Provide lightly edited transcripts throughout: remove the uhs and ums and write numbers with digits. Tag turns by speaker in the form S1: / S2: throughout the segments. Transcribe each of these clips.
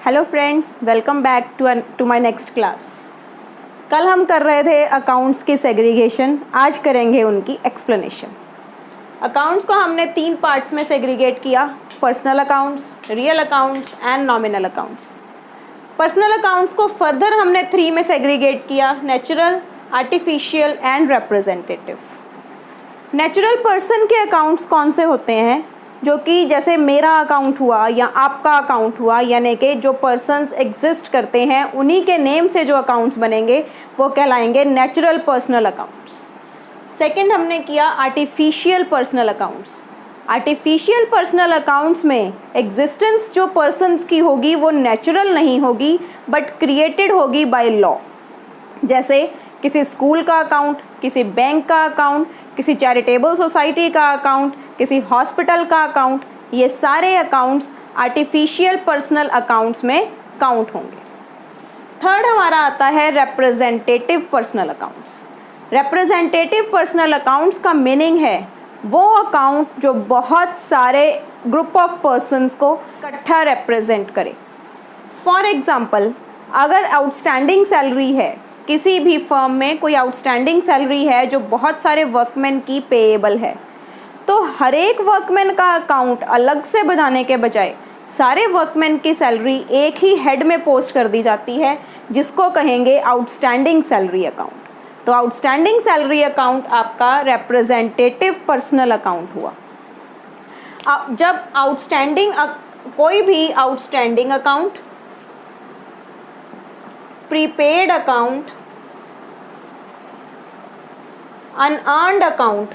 S1: Hello friends, welcome back to my next class. कल हम कर रहे थे अकाउंट्स की सेग्रीगेशन, आज करेंगे उनकी एक्सप्लेनेशन। अकाउंट्स को हमने 3 पार्ट्स में सेग्रीगेट किया: personal accounts, real accounts and nominal accounts. Personal accounts को फर्दर हमने 3 में सेग्रीगेट किया: natural, artificial and representative. Natural person के अकाउंट्स कौन से होते हैं? जो कि जैसे मेरा अकाउंट हुआ या आपका अकाउंट हुआ, यानी कि जो पर्सन्स एग्जिस्ट करते हैं उन्हीं के नेम से जो अकाउंट्स बनेंगे वो कहलाएंगे नेचुरल पर्सनल अकाउंट्स। सेकंड हमने किया artificial personal accounts. Artificial personal accounts में एग्जिस्टेंस जो पर्सन्स की होगी वो नेचुरल नहीं होगी बट क्रिएटेड होगी बाय लॉ। जैसे किसी स्कूल का अकाउंट, किसी बैंक का अकाउंट, किसी चैरिटेबल सोसाइटी का अकाउंट, किसी हॉस्पिटल का अकाउंट, ये सारे अकाउंट्स आर्टिफिशियल पर्सनल अकाउंट्स में काउंट होंगे। थर्ड हमारा आता है representative personal accounts. Representative personal accounts का मीनिंग है वो अकाउंट जो बहुत सारे ग्रुप ऑफ पर्सन्स को इकट्ठा रिप्रेजेंट करे। फॉर एग्जाम्पल, अगर आउटस्टैंडिंग सैलरी है, किसी भी फर्म में कोई आउटस्टैंडिंग सैलरी है जो बहुत सारे वर्कमैन की पेएबल है, तो हर एक वर्कमैन का अकाउंट अलग से बनाने के बजाय सारे वर्कमैन की सैलरी एक ही हेड में पोस्ट कर दी जाती है, जिसको कहेंगे आउटस्टैंडिंग सैलरी अकाउंट। तो आउटस्टैंडिंग सैलरी अकाउंट आपका रिप्रेजेंटेटिव पर्सनल अकाउंट हुआ। जब कोई भी outstanding account, prepaid account, unearned account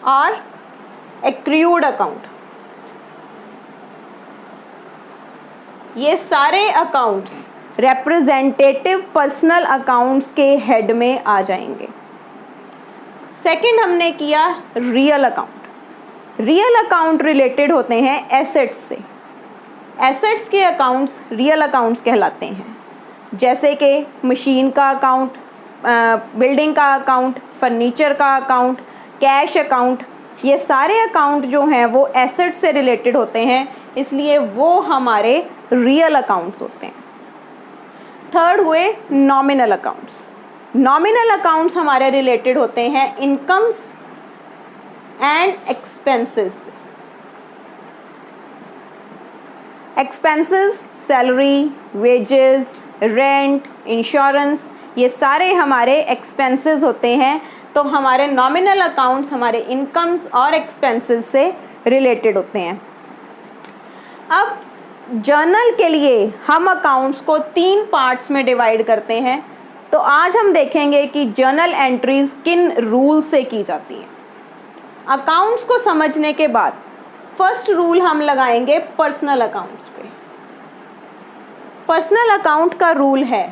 S1: और एक्रूड अकाउंट, ये सारे अकाउंट्स रिप्रेजेंटेटिव पर्सनल अकाउंट्स के हेड में आ जाएंगे। सेकंड हमने किया real account. Real account related होते हैं एसेट्स से। एसेट्स के अकाउंट्स रियल अकाउंट्स कहलाते हैं, जैसे कि मशीन का अकाउंट, बिल्डिंग का अकाउंट, फर्नीचर का अकाउंट, कैश अकाउंट। ये सारे अकाउंट जो हैं वो एसेट से रिलेटेड होते हैं, इसलिए वो हमारे रियल अकाउंट्स होते हैं। थर्ड हुए नॉमिनल अकाउंट्स। नॉमिनल अकाउंट्स हमारे रिलेटेड होते हैं incomes and expenses. Expenses, salary, wages, rent, insurance, ये सारे हमारे एक्सपेंसेस होते हैं। तो हमारे नॉमिनल अकाउंट्स हमारे इनकम्स और एक्सपेंसेस से रिलेटेड होते हैं। अब जर्नल के लिए हम अकाउंट्स को 3 पार्ट्स में डिवाइड करते हैं। तो आज हम देखेंगे कि जर्नल एंट्रीज किन रूल से की जाती हैं। अकाउंट्स को समझने के बाद फर्स्ट रूल हम लगाएंगे पर्सनल अकाउंट्स पे। पर्सनल अकाउंट का रूल है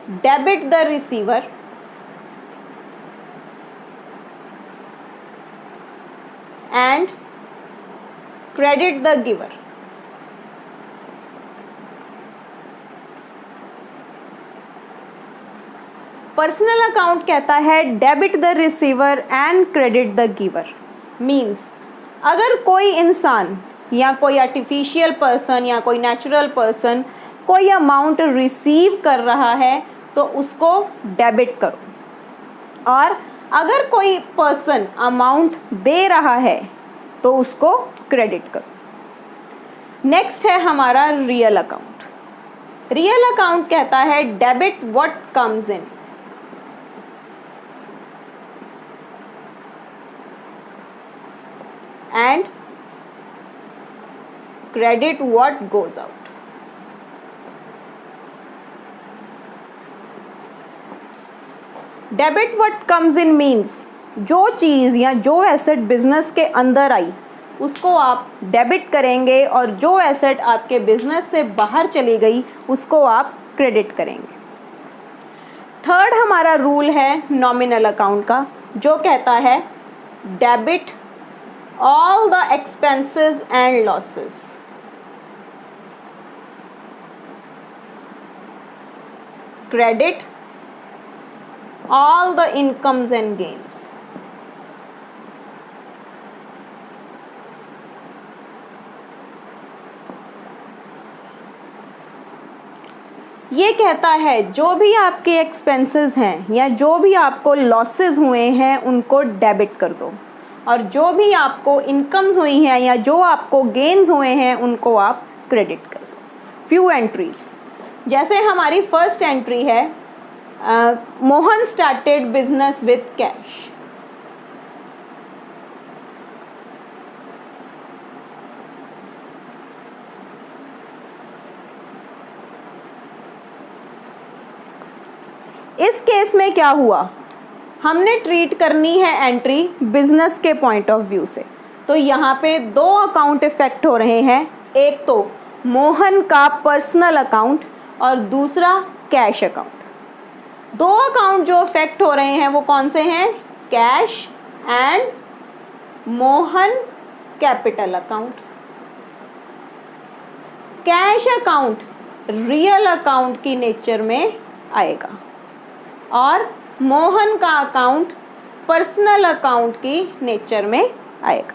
S1: debit the receiver and credit the giver. Personal account कहता है debit the receiver and credit the giver. Means अगर कोई इंसान या कोई आर्टिफिशियल पर्सन या कोई नेचुरल पर्सन कोई अमाउंट रिसीव कर रहा है तो उसको डेबिट करो, और अगर कोई पर्सन अमाउंट दे रहा है तो उसको क्रेडिट करो। नेक्स्ट है हमारा रियल अकाउंट। रियल अकाउंट कहता है debit what comes in and credit what goes out. Debit what comes in means जो चीज़ या जो एसेट बिजनेस के अंदर आई उसको आप डेबिट करेंगे, और जो एसेट आपके बिजनेस से बाहर चली गई उसको आप क्रेडिट करेंगे। थर्ड हमारा रूल है नॉमिनल अकाउंट का, जो कहता है debit all the expenses and losses, credit all the incomes and gains। ये कहता है जो भी आपके एक्सपेंसेस हैं या जो भी आपको लॉसेस हुए हैं उनको डेबिट कर दो, और जो भी आपको इनकम्स हुई हैं या जो आपको गेन्स हुए हैं उनको आप क्रेडिट कर दो। फ्यू एंट्रीज, जैसे हमारी फर्स्ट एंट्री है Mohan started business with cash. इस केस में क्या हुआ, हमने ट्रीट करनी है एंट्री बिजनेस के पॉइंट ऑफ व्यू से, तो यहाँ पे दो अकाउंट इफेक्ट हो रहे हैं, एक तो मोहन का पर्सनल अकाउंट और दूसरा कैश अकाउंट। दो अकाउंट जो इफेक्ट हो रहे हैं वो कौन से हैं, cash and Mohan capital account. Cash account real account की नेचर में आएगा और मोहन का अकाउंट पर्सनल अकाउंट की नेचर में आएगा।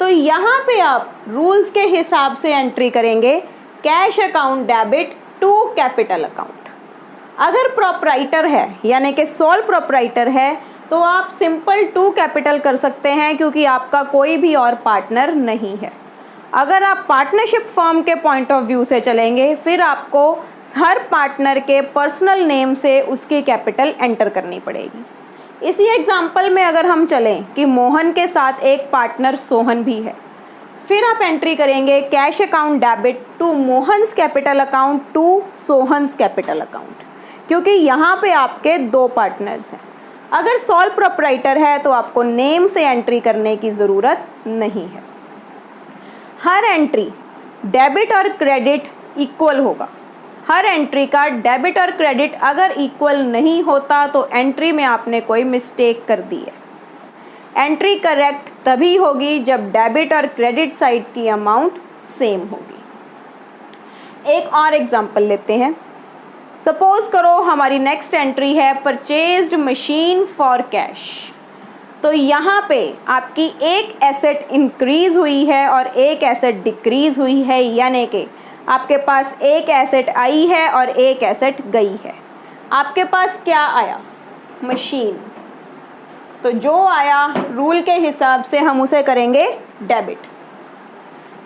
S1: तो यहाँ पे आप रूल्स के हिसाब से एंट्री करेंगे, cash account debit to capital account. अगर प्रोप्राइटर है यानी कि सोल प्रोप्राइटर है तो आप सिंपल टू कैपिटल कर सकते हैं क्योंकि आपका कोई भी और पार्टनर नहीं है। अगर आप पार्टनरशिप फर्म के पॉइंट ऑफ व्यू से चलेंगे फिर आपको हर पार्टनर के पर्सनल नेम से उसकी कैपिटल एंटर करनी पड़ेगी। इसी एग्जाम्पल में अगर हम चलें कि मोहन के साथ एक पार्टनर सोहन भी है, फिर आप एंट्री करेंगे cash account debit to Mohan's capital account to Sohan's capital account, क्योंकि यहाँ पे आपके दो पार्टनर्स हैं। अगर सोल प्रोप्राइटर है तो आपको नेम से एंट्री करने की ज़रूरत नहीं है। हर एंट्री डेबिट और क्रेडिट इक्वल होगा। हर एंट्री का डेबिट और क्रेडिट अगर इक्वल नहीं होता तो एंट्री में आपने कोई मिस्टेक कर दी है। एंट्री करेक्ट तभी होगी जब डेबिट और क्रेडिट साइड की अमाउंट सेम होगी। एक और एग्जांपल लेते हैं। सपोज करो हमारी नेक्स्ट एंट्री है परचेज्ड मशीन फॉर कैश। तो यहाँ पे आपकी एक एसेट इंक्रीज हुई है और एक एसेट डिक्रीज हुई है, यानी कि आपके पास एक एसेट आई है और एक एसेट गई है। आपके पास क्या आया, मशीन, तो जो आया रूल के हिसाब से हम उसे करेंगे डेबिट।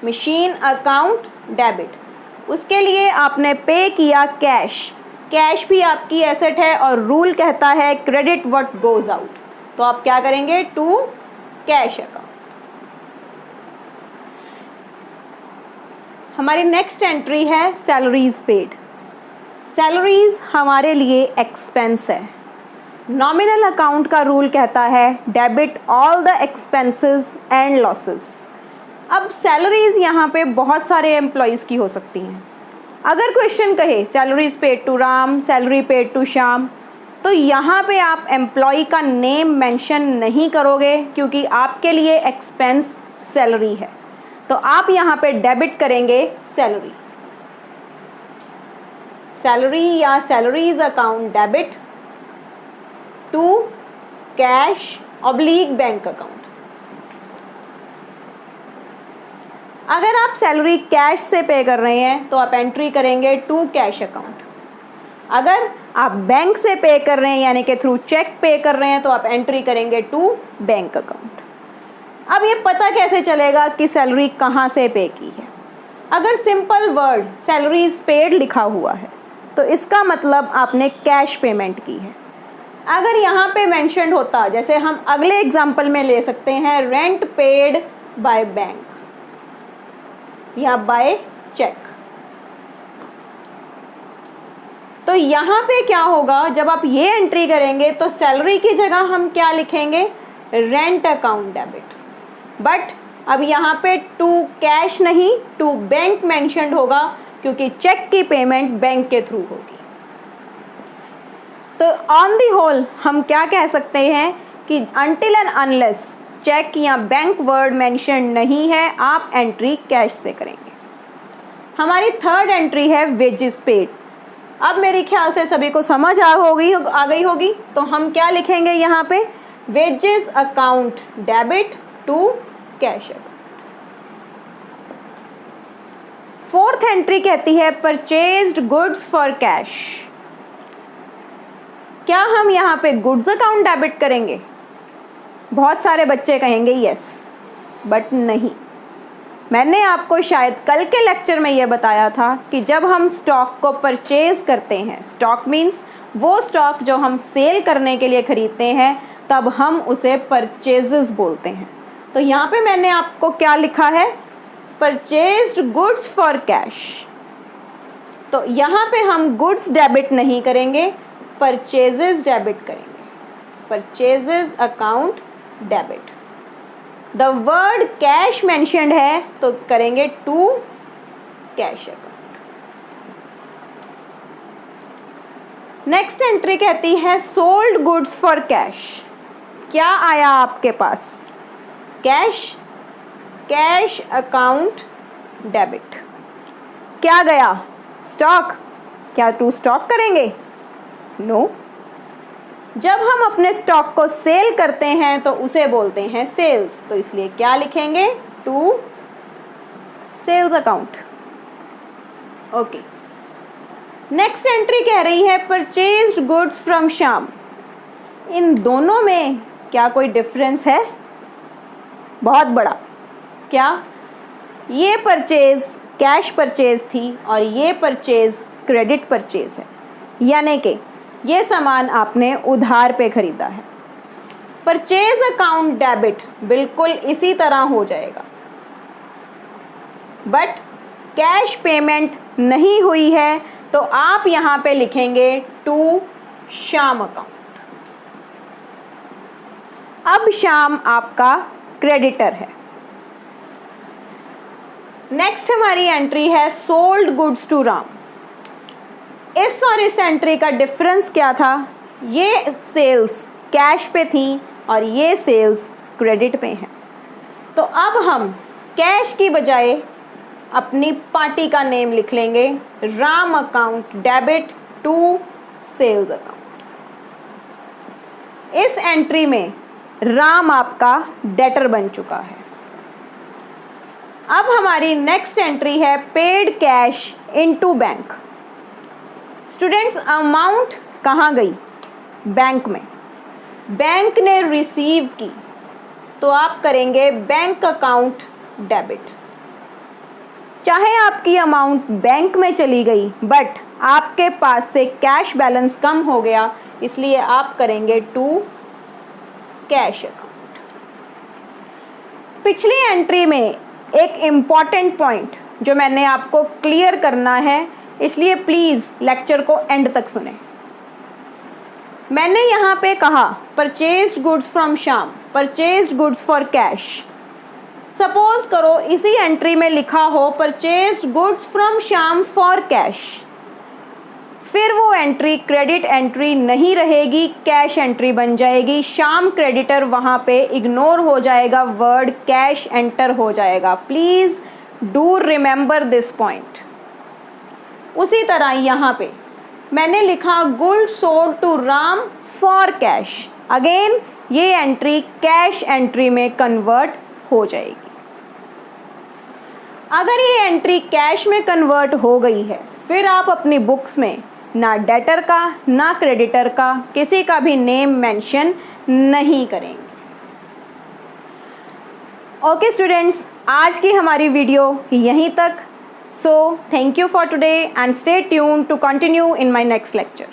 S1: Machine account debit. उसके लिए आपने पे किया कैश, कैश भी आपकी एसेट है और रूल कहता है क्रेडिट व्हाट गोज आउट, तो आप क्या करेंगे, टू कैश अकाउंट। हमारी नेक्स्ट एंट्री है सैलरीज पेड। सैलरीज हमारे लिए एक्सपेंस है। नॉमिनल अकाउंट का रूल कहता है debit all the expenses and losses. अब सैलरीज यहाँ पे बहुत सारे एम्प्लॉयज़ की हो सकती हैं। अगर क्वेश्चन कहे salaries paid to Ram, salary paid to Shyam, तो यहाँ पे आप एम्प्लॉय का नेम मेंशन नहीं करोगे क्योंकि आपके लिए एक्सपेंस सैलरी है, तो आप यहाँ पे डेबिट करेंगे सैलरी। सैलरी या salaries account debit to cash oblique bank account. अगर आप सैलरी कैश से पे कर रहे हैं तो आप एंट्री करेंगे टू कैश अकाउंट। अगर आप बैंक से पे कर रहे हैं यानी कि थ्रू चेक पे कर रहे हैं तो आप एंट्री करेंगे टू बैंक अकाउंट। अब ये पता कैसे चलेगा कि सैलरी कहाँ से पे की है? अगर सिंपल वर्ड सैलरीज पेड लिखा हुआ है तो इसका मतलब आपने कैश पेमेंट की है। अगर यहाँ पे मेंशन्ड होता, जैसे हम अगले एग्जांपल में ले सकते हैं रेंट पेड बाय बैंक या बाय चेक, तो यहाँ पे क्या होगा, जब आप ये एंट्री करेंगे तो सैलरी की जगह हम क्या लिखेंगे, रेंट अकाउंट डेबिट। बट अब यहाँ पे टू कैश नहीं टू बैंक मेंशन्ड होगा क्योंकि चेक की पेमेंट बैंक के थ्रू होगी। तो ऑन दी होल हम क्या कह सकते हैं कि अनटिल एंड अनलेस चेक या बैंक वर्ड मेंशन नहीं है आप एंट्री कैश से करेंगे। हमारी थर्ड एंट्री है वेजेस पेड। अब मेरे ख्याल से सभी को समझ आ गई होगी, तो हम क्या लिखेंगे यहाँ पे, wages account debit to cash account. Fourth entry कहती है परचेज्ड गुड्स फॉर कैश। क्या हम यहाँ पे गुड्स अकाउंट डेबिट करेंगे? बहुत सारे बच्चे कहेंगे यस, बट नहीं। मैंने आपको शायद कल के लेक्चर में ये बताया था कि जब हम स्टॉक को परचेज करते हैं, स्टॉक मीन्स वो स्टॉक जो हम सेल करने के लिए खरीदते हैं, तब हम उसे परचेजेस बोलते हैं। तो यहाँ पे मैंने आपको क्या लिखा है? Purchased goods for cash. तो यहाँ पे हम गुड्स डेबिट नहीं करेंगे, परचेजेस डेबिट करेंगे। Purchases account debit. The word cash mentioned है तो करेंगे to cash account. Next entry कहती है सोल्ड गुड्स फॉर कैश। क्या आया आपके पास? Cash, cash account debit. क्या गया? स्टॉक। क्या टू स्टॉक करेंगे? नो। जब हम अपने स्टॉक को सेल करते हैं तो उसे बोलते हैं सेल्स, तो इसलिए क्या लिखेंगे? To sales account. Okay. Next entry कह रही है परचेज्ड गुड्स फ्रॉम श्याम। इन दोनों में क्या कोई डिफरेंस है? बहुत बड़ा। क्या? ये परचेज कैश परचेज थी और ये परचेज क्रेडिट परचेज है, यानी कि ये सामान आपने उधार पे खरीदा है। परचेज अकाउंट डेबिट बिल्कुल इसी तरह हो जाएगा, बट कैश पेमेंट नहीं हुई है तो आप यहाँ पे लिखेंगे टू श्याम अकाउंट। अब श्याम आपका क्रेडिटर है। नेक्स्ट हमारी एंट्री है सोल्ड गुड्स टू राम। इस और इस एंट्री का डिफरेंस क्या था? ये सेल्स कैश पे थी और ये सेल्स क्रेडिट पे हैं। तो अब हम कैश की बजाय अपनी पार्टी का नेम लिख लेंगे, Ram account debit to sales account. इस एंट्री में राम आपका डेटर बन चुका है। अब हमारी नेक्स्ट एंट्री है paid cash into bank. Students, amount कहाँ गई? बैंक में। बैंक ने रिसीव की तो आप करेंगे बैंक अकाउंट डेबिट। चाहे आपकी अमाउंट बैंक में चली गई बट आपके पास से कैश बैलेंस कम हो गया, इसलिए आप करेंगे टू कैश अकाउंट। पिछली एंट्री में एक इम्पॉर्टेंट पॉइंट जो मैंने आपको क्लियर करना है, इसलिए प्लीज़ लेक्चर को एंड तक सुने। मैंने यहाँ पे कहा purchased goods from Shyam, purchased goods for cash. Suppose करो इसी एंट्री में लिखा हो purchased goods from Shyam for cash, फिर वो एंट्री क्रेडिट एंट्री नहीं रहेगी, कैश एंट्री बन जाएगी। श्याम क्रेडिटर वहाँ पे इग्नोर हो जाएगा, वर्ड कैश एंटर हो जाएगा। Please do remember this point. उसी तरह यहाँ पे मैंने लिखा good sold to Ram for cash, again ये एंट्री कैश एंट्री में कन्वर्ट हो जाएगी। अगर ये एंट्री कैश में कन्वर्ट हो गई है, फिर आप अपनी बुक्स में ना डेटर का ना क्रेडिटर का किसी का भी नेम मेंशन नहीं करेंगे। ओके स्टूडेंट्स, आज की हमारी वीडियो यहीं तक। So, thank you for today and stay tuned to continue in my next lecture.